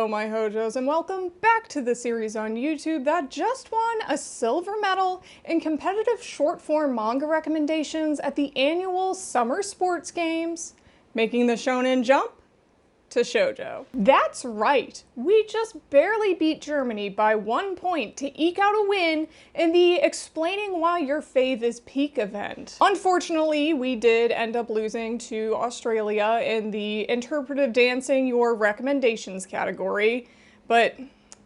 Hello my hojos, and welcome back to the series on YouTube that just won a silver medal in competitive short form manga recommendations at the annual Summer Sports Games, making the shonen jump to shoujo. That's right, we just barely beat Germany by 1 point to eke out a win in the Explaining Why Your Fave is Peak event. Unfortunately, we did end up losing to Australia in the Interpretive Dancing Your Recommendations category, but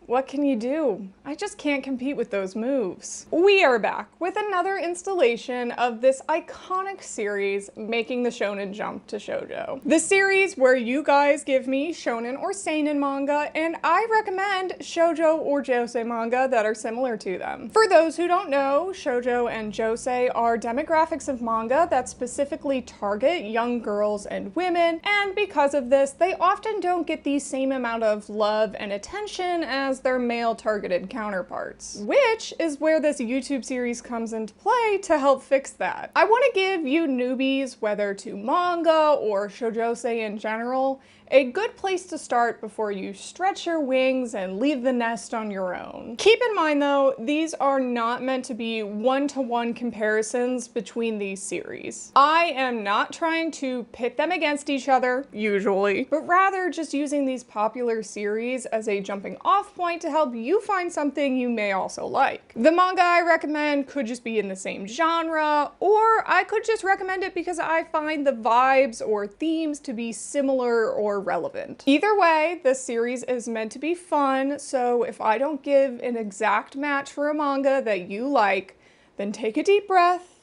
what can you do? I just can't compete with those moves. We are back with another installation of this iconic series, making the shonen jump to shoujo. The series where you guys give me shonen or seinen manga, and I recommend shoujo or josei manga that are similar to them. For those who don't know, shoujo and josei are demographics of manga that specifically target young girls and women, and because of this, they often don't get the same amount of love and attention as their male-targeted counterparts, which is where this YouTube series comes into play to help fix that. I want to give you newbies, whether to manga or shoujosei in general, a good place to start before you stretch your wings and leave the nest on your own. Keep in mind though, these are not meant to be one-to-one comparisons between these series. I am not trying to pit them against each other, usually, but rather just using these popular series as a jumping off point to help you find something you may also like. The manga I recommend could just be in the same genre, or I could just recommend it because I find the vibes or themes to be similar or relevant. Either way, this series is meant to be fun, so if I don't give an exact match for a manga that you like, then take a deep breath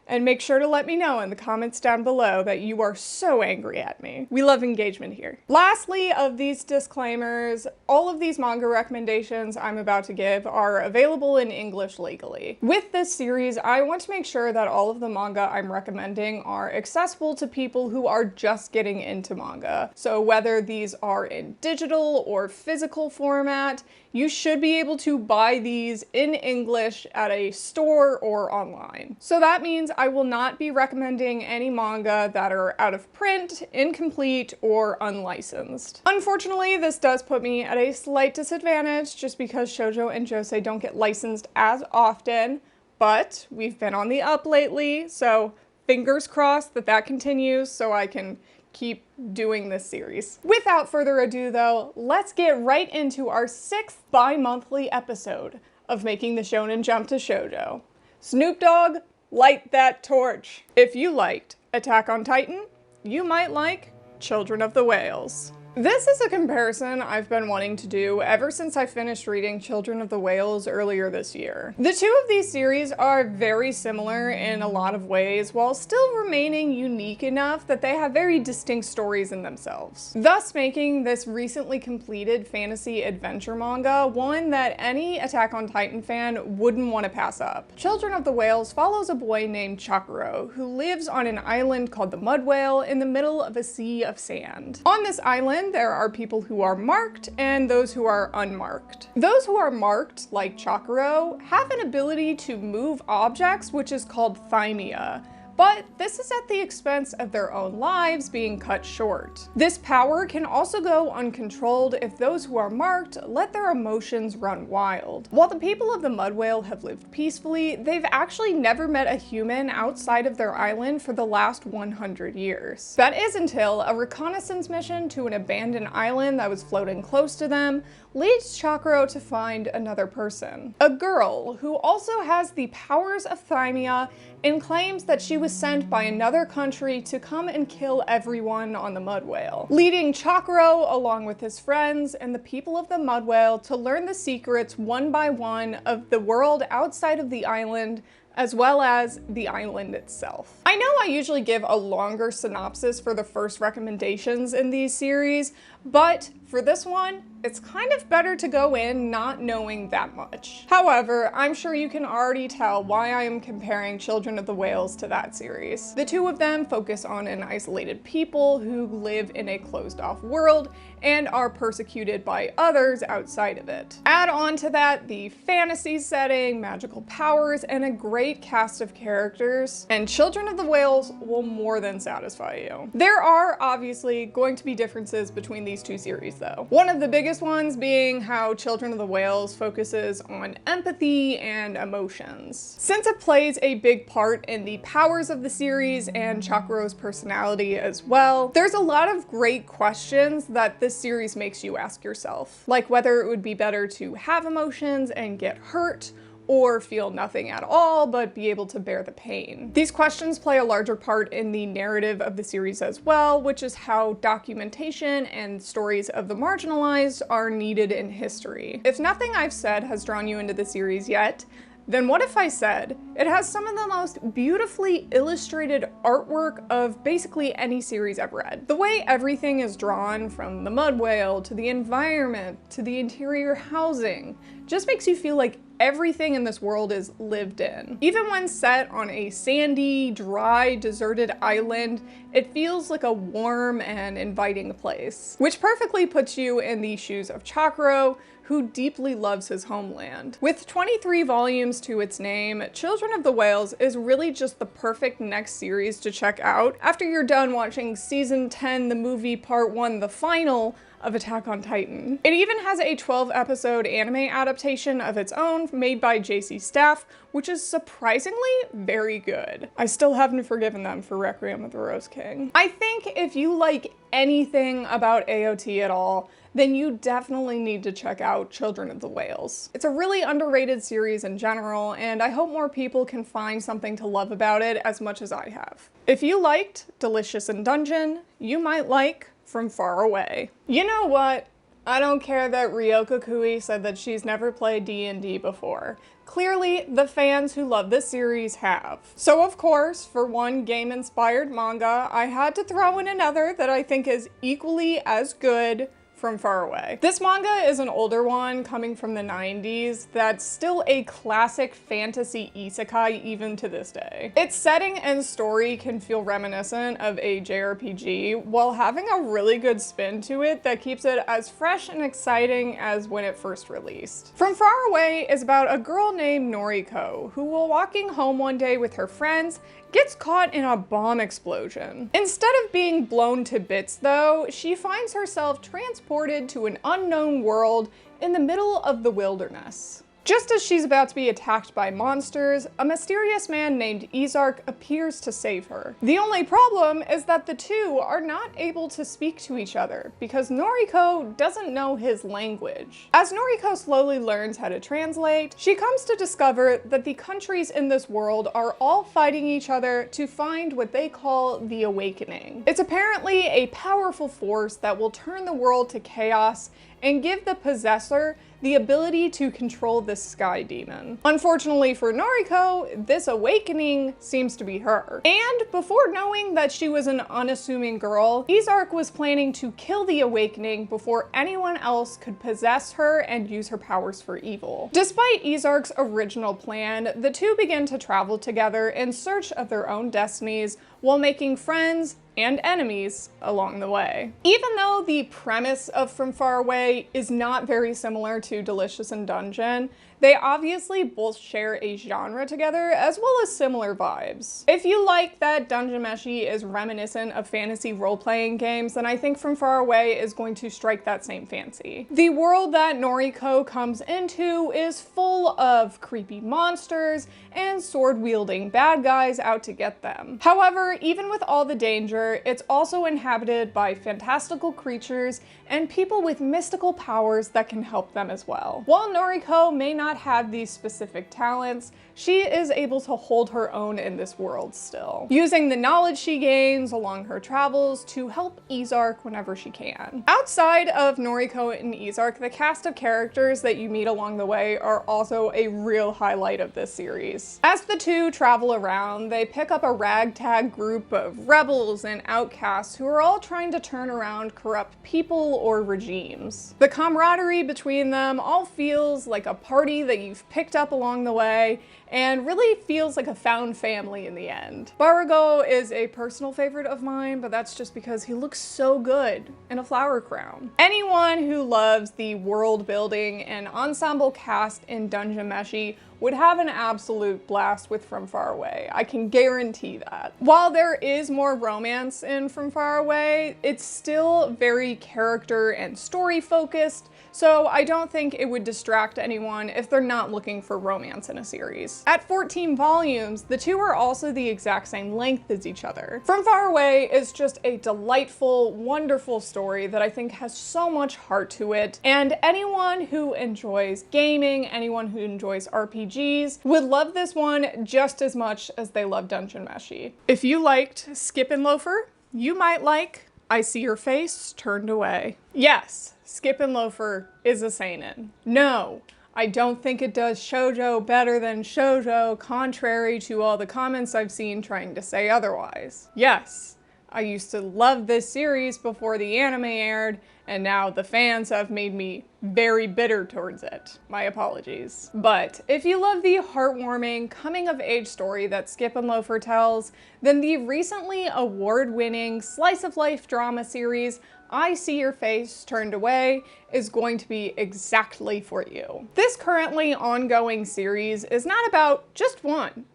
and make sure to let me know in the comments down below that you are so angry at me. We love engagement here. Lastly, of these disclaimers, all of these manga recommendations I'm about to give are available in English legally. With this series, I want to make sure that all of the manga I'm recommending are accessible to people who are just getting into manga. So whether these are in digital or physical format, you should be able to buy these in English at a store or online. So that means I will not be recommending any manga that are out of print, incomplete, or unlicensed. Unfortunately, this does put me at a slight disadvantage just because shoujo and josei don't get licensed as often, but we've been on the up lately, so fingers crossed that that continues so I can keep doing this series. Without further ado though, let's get right into our 6th bi-monthly episode of Making the Shonen Jump to Shoujo. Snoop Dogg, light that torch. If you liked Attack on Titan, you might like Children of the Whales. This is a comparison I've been wanting to do ever since I finished reading Children of the Whales earlier this year. The two of these series are very similar in a lot of ways, while still remaining unique enough that they have very distinct stories in themselves, thus making this recently completed fantasy adventure manga one that any Attack on Titan fan wouldn't want to pass up. Children of the Whales follows a boy named Chakuro, who lives on an island called the Mud Whale in the middle of a sea of sand. On this island, there are people who are marked and those who are unmarked. Those who are marked, like Chakuro, have an ability to move objects, which is called thymia. But this is at the expense of their own lives being cut short. This power can also go uncontrolled if those who are marked let their emotions run wild. While the people of the Mud Whale have lived peacefully, they've actually never met a human outside of their island for the last 100 years. That is until a reconnaissance mission to an abandoned island that was floating close to them leads Chakuro to find another person. A girl who also has the powers of thymia and claims that she was sent by another country to come and kill everyone on the Mud Whale, leading Chakuro along with his friends and the people of the Mud Whale to learn the secrets one by one of the world outside of the island, as well as the island itself. I know I usually give a longer synopsis for the first recommendations in these series, but for this one, it's kind of better to go in not knowing that much. However, I'm sure you can already tell why I am comparing Children of the Whales to that series. The two of them focus on an isolated people who live in a closed-off world and are persecuted by others outside of it. Add on to that the fantasy setting, magical powers, and a great cast of characters, and Children of the Whales will more than satisfy you. There are obviously going to be differences between these these two series though. One of the biggest ones being how Children of the Whales focuses on empathy and emotions. Since it plays a big part in the powers of the series and Chakuro's personality as well, there's a lot of great questions that this series makes you ask yourself, like whether it would be better to have emotions and get hurt, or feel nothing at all but be able to bear the pain. These questions play a larger part in the narrative of the series as well, which is how documentation and stories of the marginalized are needed in history. If nothing I've said has drawn you into the series yet, then what if I said it has some of the most beautifully illustrated artwork of basically any series I've read? The way everything is drawn, from the mud whale to the environment to the interior housing, just makes you feel like everything in this world is lived in. Even when set on a sandy, dry, deserted island, it feels like a warm and inviting place, which perfectly puts you in the shoes of Chakuro, who deeply loves his homeland. With 23 volumes to its name, Children of the Whales is really just the perfect next series to check out after you're done watching season 10, the movie part 1, the final, of Attack on Titan. It even has a 12-episode anime adaptation of its own made by JC Staff, which is surprisingly very good. I still haven't forgiven them for Requiem of the Rose King. I think if you like anything about AOT at all, then you definitely need to check out Children of the Whales. It's a really underrated series in general, and I hope more people can find something to love about it as much as I have. If you liked Delicious in Dungeon, you might like From Far Away. You know what? I don't care that Ryoka Kui said that she's never played D&D before. Clearly, the fans who love this series have. So of course, for one game-inspired manga, I had to throw in another that I think is equally as good, From Far Away. This manga is an older one coming from the 90s that's still a classic fantasy isekai even to this day. Its setting and story can feel reminiscent of a JRPG while having a really good spin to it that keeps it as fresh and exciting as when it first released. From Far Away is about a girl named Noriko who, while walking home one day with her friends, gets caught in a bomb explosion. Instead of being blown to bits though, she finds herself transported to an unknown world in the middle of the wilderness. Just as she's about to be attacked by monsters, a mysterious man named Izark appears to save her. The only problem is that the two are not able to speak to each other because Noriko doesn't know his language. As Noriko slowly learns how to translate, she comes to discover that the countries in this world are all fighting each other to find what they call the Awakening. It's apparently a powerful force that will turn the world to chaos and give the possessor the ability to control the sky demon. Unfortunately for Noriko, this awakening seems to be her. And before knowing that she was an unassuming girl, Izark was planning to kill the awakening before anyone else could possess her and use her powers for evil. Despite Izark's original plan, the two begin to travel together in search of their own destinies while making friends and enemies along the way. Even though the premise of From Far Away is not very similar to Delicious in Dungeon, they obviously both share a genre together as well as similar vibes. If you like that Dungeon Meshi is reminiscent of fantasy role-playing games, then I think From Far Away is going to strike that same fancy. The world that Noriko comes into is full of creepy monsters and sword-wielding bad guys out to get them. However, even with all the danger, it's also inhabited by fantastical creatures and people with mystical powers that can help them as well. While Noriko may not have these specific talents, she is able to hold her own in this world still, using the knowledge she gains along her travels to help Izark whenever she can. Outside of Noriko and Izark, the cast of characters that you meet along the way are also a real highlight of this series. As the two travel around, they pick up a ragtag group of rebels and outcasts who are all trying to turn around corrupt people or regimes. The camaraderie between them all feels like a party that you've picked up along the way and really feels like a found family in the end. Barago is a personal favorite of mine, but that's just because he looks so good in a flower crown. Anyone who loves the world building and ensemble cast in Dungeon Meshi would have an absolute blast with From Far Away. I can guarantee that. While there is more romance in From Far Away, it's still very character and story focused, so I don't think it would distract anyone if they're not looking for romance in a series. At 14 volumes, the two are also the exact same length as each other. From Far Away is just a delightful, wonderful story that I think has so much heart to it, and anyone who enjoys gaming, anyone who enjoys RPGs, would love this one just as much as they love Dungeon Meshi. If you liked Skip and Loafer, you might like I See Your Face Turned Away. Yes, Skip and Loafer is a seinen. No, I don't think it does shoujo better than shoujo, contrary to all the comments I've seen trying to say otherwise. Yes, I used to love this series before the anime aired, and now the fans have made me very bitter towards it. My apologies. But if you love the heartwarming, coming-of-age story that Skip and Loafer tells, then the recently award-winning slice-of-life drama series I See Your Face Turned Away is going to be exactly for you. This currently ongoing series is not about just one,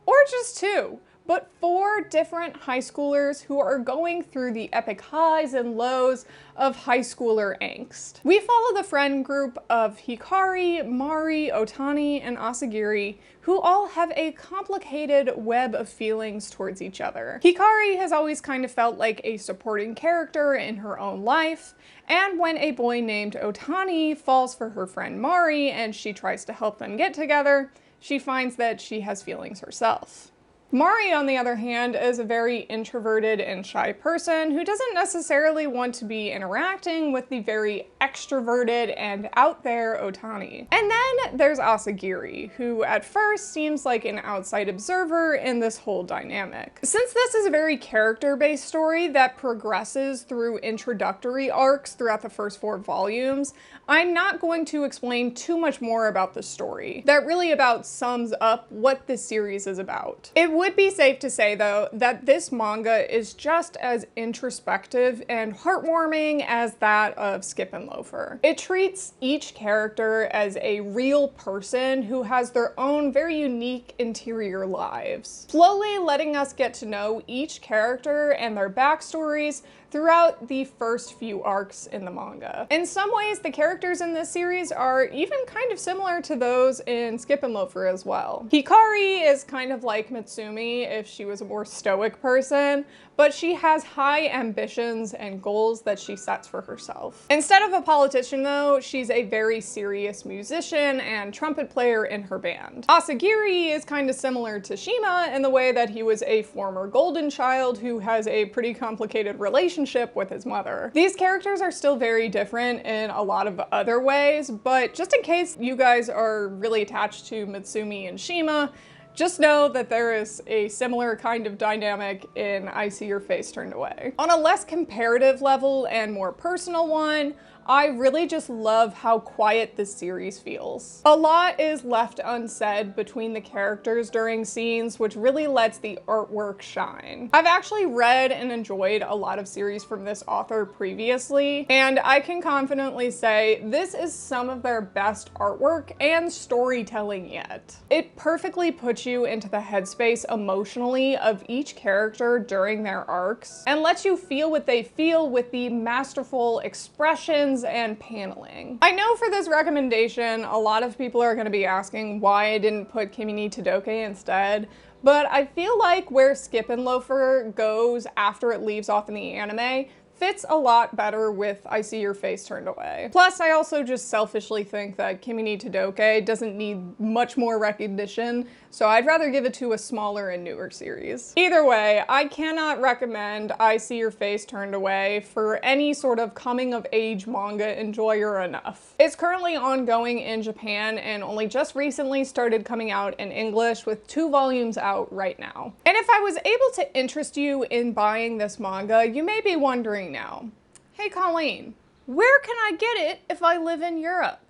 or just two, but 4 different high schoolers who are going through the epic highs and lows of high schooler angst. We follow the friend group of Hikari, Mari, Otani, and Asagiri, who all have a complicated web of feelings towards each other. Hikari has always kind of felt like a supporting character in her own life, and when a boy named Otani falls for her friend Mari and she tries to help them get together, she finds that she has feelings herself. Mari, on the other hand, is a very introverted and shy person who doesn't necessarily want to be interacting with the very extroverted and out there Otani. And then there's Asagiri, who at first seems like an outside observer in this whole dynamic. Since this is a very character-based story that progresses through introductory arcs throughout the first 4 volumes, I'm not going to explain too much more about the story. That really about sums up what this series is about. It would be safe to say, though, that this manga is just as introspective and heartwarming as that of Skip and Loafer. It treats each character as a real person who has their own very unique interior lives, slowly letting us get to know each character and their backstories throughout the first few arcs in the manga. In some ways, the characters in this series are even kind of similar to those in Skip and Loafer as well. Hikari is kind of like Mitsumi if she was a more stoic person, but she has high ambitions and goals that she sets for herself. Instead of a politician, though, she's a very serious musician and trumpet player in her band. Asagiri is kind of similar to Shima in the way that he was a former golden child who has a pretty complicated relationship with his mother. These characters are still very different in a lot of other ways, but just in case you guys are really attached to Mitsumi and Shima, just know that there is a similar kind of dynamic in I See Your Face Turned Away. On a less comparative level and more personal one, I really just love how quiet this series feels. A lot is left unsaid between the characters during scenes, which really lets the artwork shine. I've actually read and enjoyed a lot of series from this author previously, and I can confidently say this is some of their best artwork and storytelling yet. It perfectly puts you into the headspace emotionally of each character during their arcs, and lets you feel what they feel with the masterful expressions and paneling. I know for this recommendation, a lot of people are going to be asking why I didn't put Kimi ni Todoke instead, but I feel like where Skip and Loafer goes after it leaves off in the anime fits a lot better with I See Your Face Turned Away. Plus, I also just selfishly think that Kimi ni Todoke doesn't need much more recognition, so I'd rather give it to a smaller and newer series. Either way, I cannot recommend I See Your Face Turned Away for any sort of coming-of-age manga enjoyer enough. It's currently ongoing in Japan and only just recently started coming out in English with 2 volumes out right now. And if I was able to interest you in buying this manga, you may be wondering now, hey Colleen, where can I get it if I live in Europe?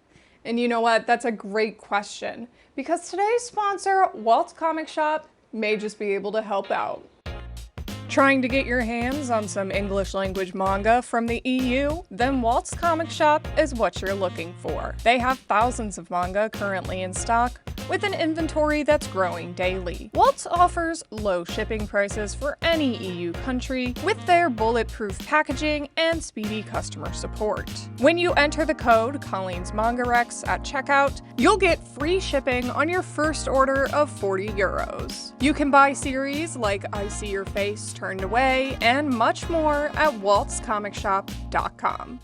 And you know what, that's a great question, because today's sponsor, Walt's Comic Shop, may just be able to help out. Trying to get your hands on some English language manga from the EU? Then Walt's Comic Shop is what you're looking for. They have thousands of manga currently in stock, with an inventory that's growing daily. Waltz offers low shipping prices for any EU country with their bulletproof packaging and speedy customer support. When you enter the code Colleen's Manga Rex at checkout, you'll get free shipping on your first order of 40 euros. You can buy series like I See Your Face Turned Away and much more at waltzcomicshop.com.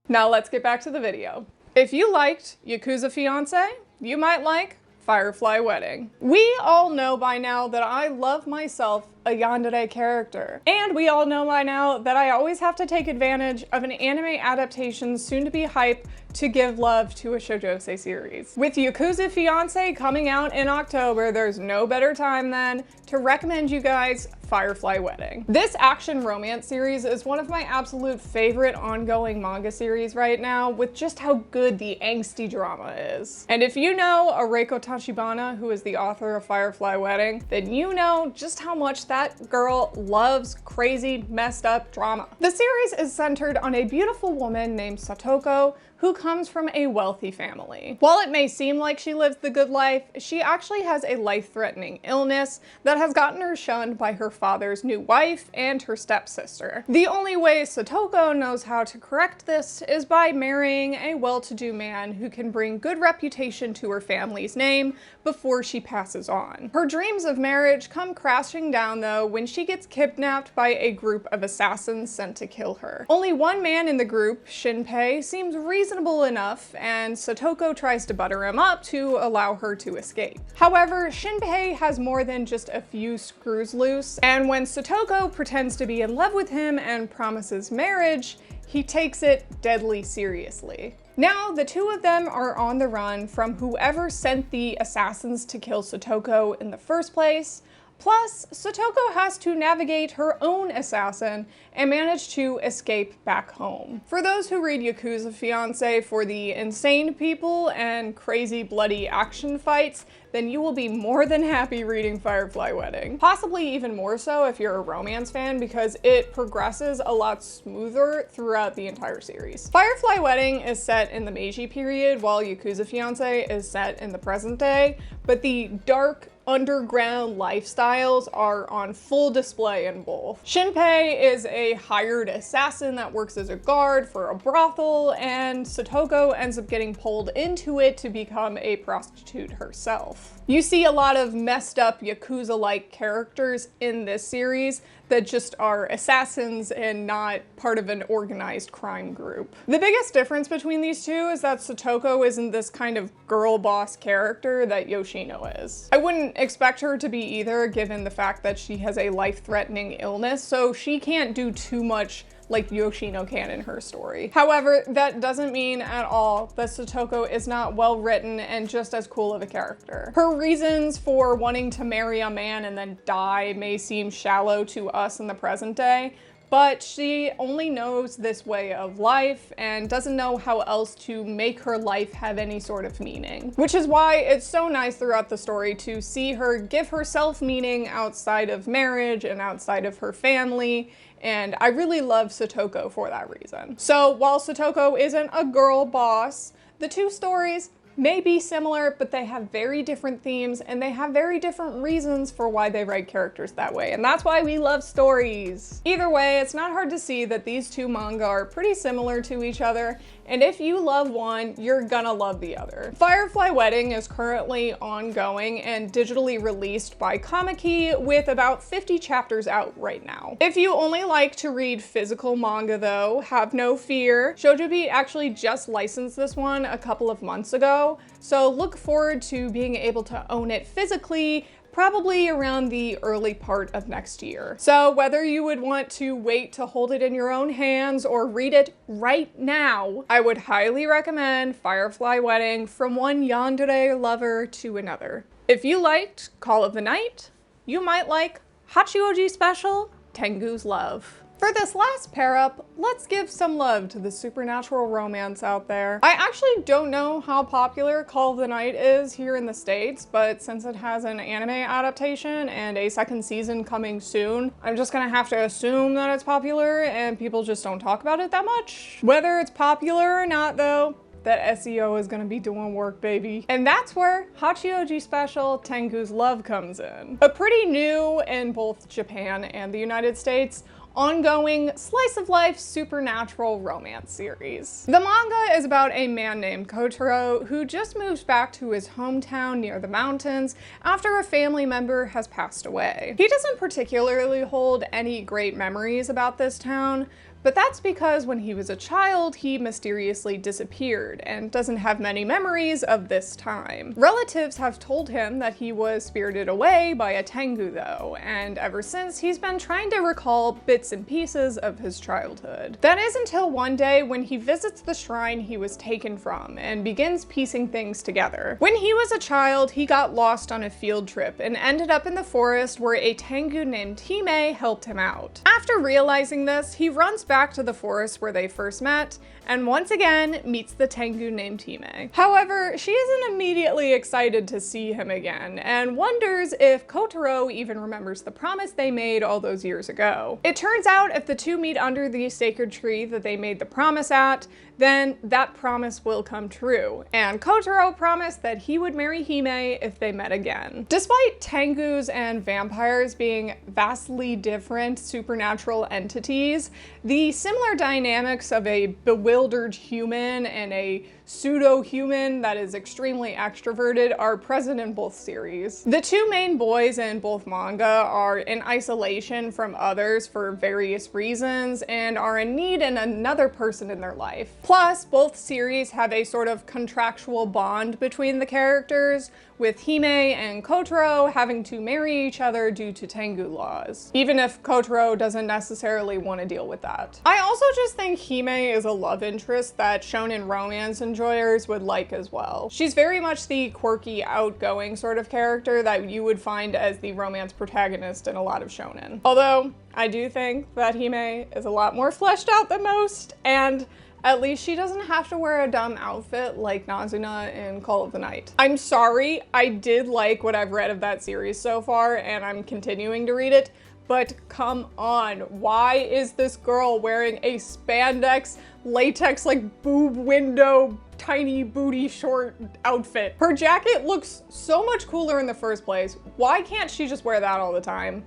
Now let's get back to the video. If you liked Yakuza Fiance, you might like Firefly Wedding. We all know by now that I love myself a yandere character. And we all know by now that I always have to take advantage of an anime adaptation soon to be hype to give love to a shoujosei series. With Yakuza Fiance coming out in October, there's no better time than to recommend you guys Firefly Wedding. This action romance series is one of my absolute favorite ongoing manga series right now, with just how good the angsty drama is. And if you know Reiko Tachibana, who is the author of Firefly Wedding, then you know just how much that girl loves crazy, messed up drama. The series is centered on a beautiful woman named Satoko, who comes from a wealthy family. While it may seem like she lives the good life, she actually has a life-threatening illness that has gotten her shunned by her father's new wife and her stepsister. The only way Satoko knows how to correct this is by marrying a well-to-do man who can bring good reputation to her family's name before she passes on. Her dreams of marriage come crashing down though when she gets kidnapped by a group of assassins sent to kill her. Only one man in the group, Shinpei, seems reasonable enough, and Satoko tries to butter him up to allow her to escape. However, Shinpei has more than just a few screws loose, and when Satoko pretends to be in love with him and promises marriage, he takes it deadly seriously. Now, the two of them are on the run from whoever sent the assassins to kill Satoko in the first place. Plus, Satoko has to navigate her own assassin and manage to escape back home. For those who read Yakuza Fiance for the insane people and crazy bloody action fights, then you will be more than happy reading Firefly Wedding. Possibly even more so if you're a romance fan, because it progresses a lot smoother throughout the entire series. Firefly Wedding is set in the Meiji period, while Yakuza Fiance is set in the present day, but the dark, underground lifestyles are on full display in both. Shinpei is a hired assassin that works as a guard for a brothel, and Satoko ends up getting pulled into it to become a prostitute herself. You see a lot of messed up Yakuza-like characters in this series that just are assassins and not part of an organized crime group. The biggest difference between these two is that Satoko isn't this kind of girl boss character that Yoshino is. I wouldn't expect her to be either, given the fact that she has a life-threatening illness, so she can't do too much like Yoshino can in her story. However, that doesn't mean at all that Satoko is not well written and just as cool of a character. Her reasons for wanting to marry a man and then die may seem shallow to us in the present day, but she only knows this way of life and doesn't know how else to make her life have any sort of meaning. Which is why it's so nice throughout the story to see her give herself meaning outside of marriage and outside of her family, and I really love Satoko for that reason. So while Satoko isn't a girl boss, the two stories may be similar, but they have very different themes and they have very different reasons for why they write characters that way, and that's why we love stories. Either way, it's not hard to see that these two manga are pretty similar to each other, and if you love one, you're gonna love the other. Firefly Wedding is currently ongoing and digitally released by Kamiki, with about 50 chapters out right now. If you only like to read physical manga though, have no fear. Shoujobi actually just licensed this one a couple of months ago, so look forward to being able to own it physically probably around the early part of next year. So whether you would want to wait to hold it in your own hands or read it right now, I would highly recommend Firefly Wedding from one yandere lover to another. If you liked Call of the Night, you might like Hachioji Special, Tengu's Love. For this last pair up, let's give some love to the supernatural romance out there. I actually don't know how popular Call of the Night is here in the States, but since it has an anime adaptation and a second season coming soon, I'm just gonna have to assume that it's popular and people just don't talk about it that much. Whether it's popular or not though, that SEO is gonna be doing work, baby. And that's where Hachioji Special Tengu's Love comes in. A pretty new in both Japan and the United States ongoing slice of life supernatural romance series. The manga is about a man named Kotaro who just moves back to his hometown near the mountains after a family member has passed away. He doesn't particularly hold any great memories about this town, but that's because when he was a child, he mysteriously disappeared and doesn't have many memories of this time. Relatives have told him that he was spirited away by a Tengu though, and ever since he's been trying to recall bits and pieces of his childhood. That is until one day when he visits the shrine he was taken from and begins piecing things together. When he was a child, he got lost on a field trip and ended up in the forest where a Tengu named Hime helped him out. After realizing this, he runs back to the forest where they first met, and once again meets the Tengu named Hime. However, she isn't immediately excited to see him again, and wonders if Kotaro even remembers the promise they made all those years ago. It turns out if the two meet under the sacred tree that they made the promise at, then that promise will come true, and Kotaro promised that he would marry Hime if they met again. Despite Tengus and vampires being vastly different supernatural entities, the similar dynamics of a bewildered human and a pseudo-human that is extremely extroverted are present in both series. The two main boys in both manga are in isolation from others for various reasons and are in need in another person in their life. Plus, both series have a sort of contractual bond between the characters, with Hime and Kotaro having to marry each other due to Tengu laws, even if Kotaro doesn't necessarily want to deal with that. I also just think Hime is a love interest that shonen romance enjoyers would like as well. She's very much the quirky, outgoing sort of character that you would find as the romance protagonist in a lot of shonen. Although, I do think that Hime is a lot more fleshed out than most, and at least she doesn't have to wear a dumb outfit like Nazuna in Call of the Night. I'm sorry, I did like what I've read of that series so far, and I'm continuing to read it, but come on, why is this girl wearing a spandex, latex, like boob window, tiny booty short outfit? Her jacket looks so much cooler in the first place. Why can't she just wear that all the time?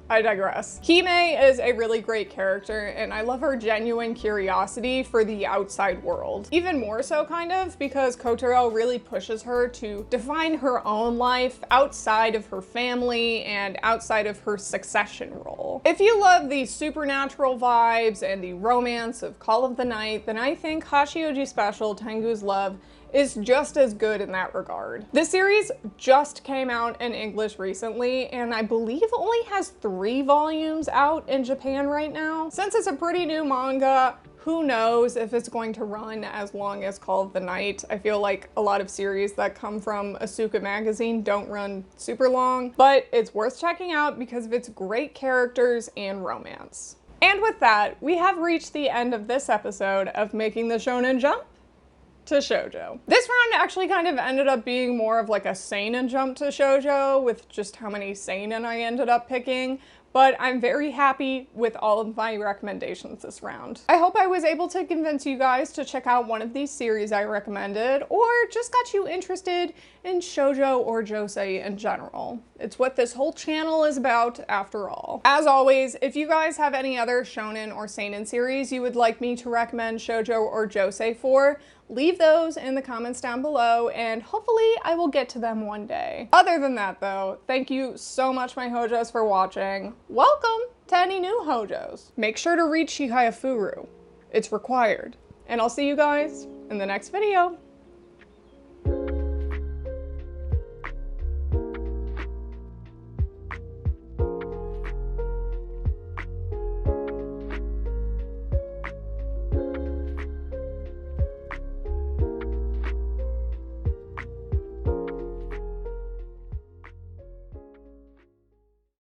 I digress. Hime is a really great character, and I love her genuine curiosity for the outside world. Even more so, kind of, because Kotaro really pushes her to define her own life outside of her family and outside of her succession role. If you love the supernatural vibes and the romance of Call of the Night, then I think Hachioji Special Tengu's Love is just as good in that regard. This series just came out in English recently, and I believe only has 3 volumes out in Japan right now. Since it's a pretty new manga, who knows if it's going to run as long as Call of the Night. I feel like a lot of series that come from Asuka magazine don't run super long, but it's worth checking out because of its great characters and romance. And with that, we have reached the end of this episode of Making the Shonen Jump to shoujo. This round actually kind of ended up being more of like a seinen jump to shoujo with just how many seinen I ended up picking, but I'm very happy with all of my recommendations this round. I hope I was able to convince you guys to check out one of these series I recommended, or just got you interested in shoujo or josei in general. It's what this whole channel is about after all. As always, if you guys have any other shonen or seinen series you would like me to recommend shoujo or josei for, leave those in the comments down below, and hopefully I will get to them one day. Other than that though, thank you so much my hojos for watching. Welcome to any new hojos. Make sure to read Shihaya Furu. It's required. And I'll see you guys in the next video.